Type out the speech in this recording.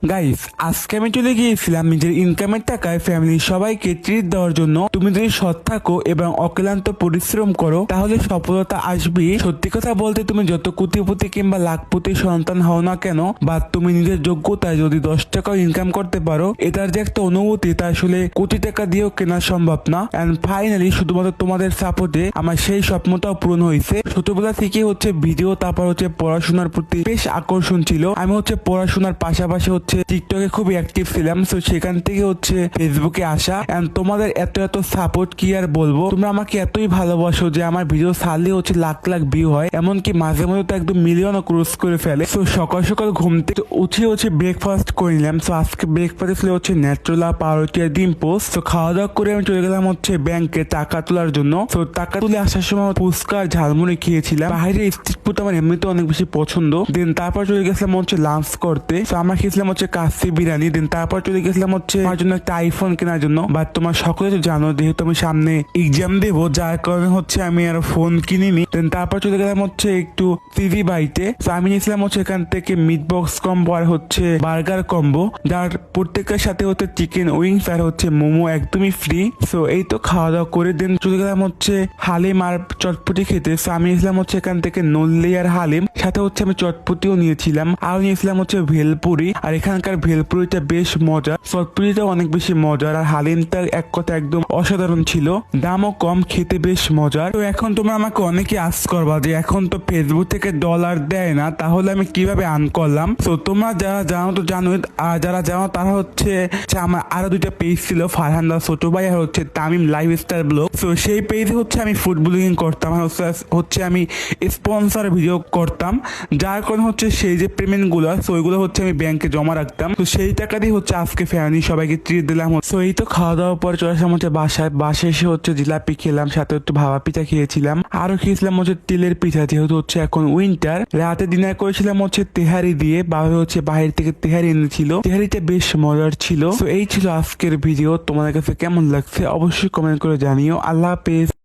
Guys, আজকে আমি চলে গিয়েছিলাম নিজের ইনকামের টাকায় ফ্যামিলির সবাইকে ট্রিট দেওয়ার জন্য। তুমি যদি সৎ থাকো এবং অক্লান্ত পরিশ্রম করো তাহলে সফলতা আসবে। সত্যি কথা বলতে, তুমি যত কোটিপতি কিংবা লাখপতি সন্তান হও না কেন, বা তুমি নিজের যোগ্যতায় যদি 10 টাকাও ইনকাম করতে পারো, এটার যে একটা অনুভূতি তা আসলে কোটি টাকা দিয়েও কেনা সম্ভব না। এন্ড ফাইনালি শুধুমাত্র তোমাদের সাপোর্টে আমার সেই স্বপ্নটাও পূরণ হয়েছে। ছোটবেলা থেকে ভিডিও, তারপর পড়াশোনার প্রতি বেশ আকর্ষণ ছিল। আমি পড়াশোনার পাশাপাশি টিকটকে খুব অ্যাক্টিভ ছিলাম। তো সেখান থেকে ফেসবুকে আসা। এন্ড তোমাদের এত এত সাপোর্ট কি আর বলবো, তোমরা আমাকে এতই ভালোবাসো যে আমার ভিডিও ছাড়লে লাখ লাখ ভিউ হয়, এমনকি মাঝে মাঝে তো একদম মিলিয়নও ক্রস করে ফেলে। তো সকাল সকাল ঘুম থেকে উঠে ব্রেকফাস্ট করে নিলাম। তো আজকে ব্রেকফাস্ট ছিল ন্যাচুরাল পাউরুটি আর ডিম পোস্ট। তো খাওয়া দাওয়া করে আমি চলে গেলাম ব্যাংকে টাকা তোলার জন্য। তো টাকা তুলে আসার সময় ফুচকা আর ঝালমুড়ি খেয়েছিলাম। বাইরে স্ট্রিট ফুড আমার এমনিতে অনেক বেশি পছন্দ। দেন তারপর চলে গেছিলাম লাঞ্চ করতে। তো আমরা খেয়েছিলাম কাচ্চি বিরিয়ানি। দেন তারপর চলে গেছিলাম আমার জন্য একটা আইফোন কেনার জন্য। বাট তোমার সকলে তো জানো, যেহেতু আমি সামনে এক্সাম দেবো, যার কারণে আমি আর ফোন কিনিনি। দেন তারপর চলে গেলাম একটু টিভি বাইতে। তো আমি নিয়েছিলাম এখান থেকে মিট বক্স কম্বো আর বার্গার কম্বো, যার প্রত্যেকের সাথে চিকেন উইংস আর মোমো একদমই ফ্রি। সো এই তো খাওয়া দাওয়া করে দেন চলে গেলাম হালিম আর চটপটি খেতে। সো আমি নিয়েছিলাম এখান থেকে নল্লি আর হালিম, সাথে আমি চটপটিও নিয়েছিলাম। আর নিয়েছিলাম ভেলপুরি। আর এখানকার ভেলপুরিটা বেশ মজা, চটপটিটাও অনেক বেশি মজার, আর হালিমটা এক কথা একদম অসাধারণ ছিল, দামও কম, খেতে বেশ মজার। তো এখন তোমরা আমাকে অনেকে আস্ক করবা যে এখন তো ফেসবুক থেকে ডলার দেয় না, তাহলে আমি কিভাবে আর্ন করলাম। তো তোমরা যারা জানো তো জানোই, আর যারা জানো তারা আমার আরো দুইটা পেজ ছিল, ফারহান ছোট ভাই আর তামিম লাইফস্টাইল ব্লগ। তো সেই পেজে আমি ফুড ব্লগিং করতাম, আর আমি স্পন্সর ভিডিও করতাম, যার কারণে সেই যে পেমেন্ট গুলো ওইগুলো আমি ব্যাংকে জমা রাখতাম। তো সেই টাকা দিয়ে আজকে ফ্যামিলি সবাইকে ট্রিট দিলাম। তো এই তো খাওয়া দাওয়ার পর চলে আসলাম বাসায় এসে জিলাপি খেলাম, সাথে ভাপা পিঠা খেয়েছিলাম, আরো খেয়েছিলাম তেলের পিঠা, যেহেতু এখন উইন্টার। রাতে ডিনার করেছিলাম তেহারি দিয়ে। বাবা বাইরে থেকে তেহারি এনেছিল, তেহারিটা বেশ মজার ছিল। তো এই ছিল আজকের ভিডিও। তোমাদের কাছে কেমন লাগছে অবশ্যই কমেন্ট করে জানিও। আল্লাহ হাফেজ।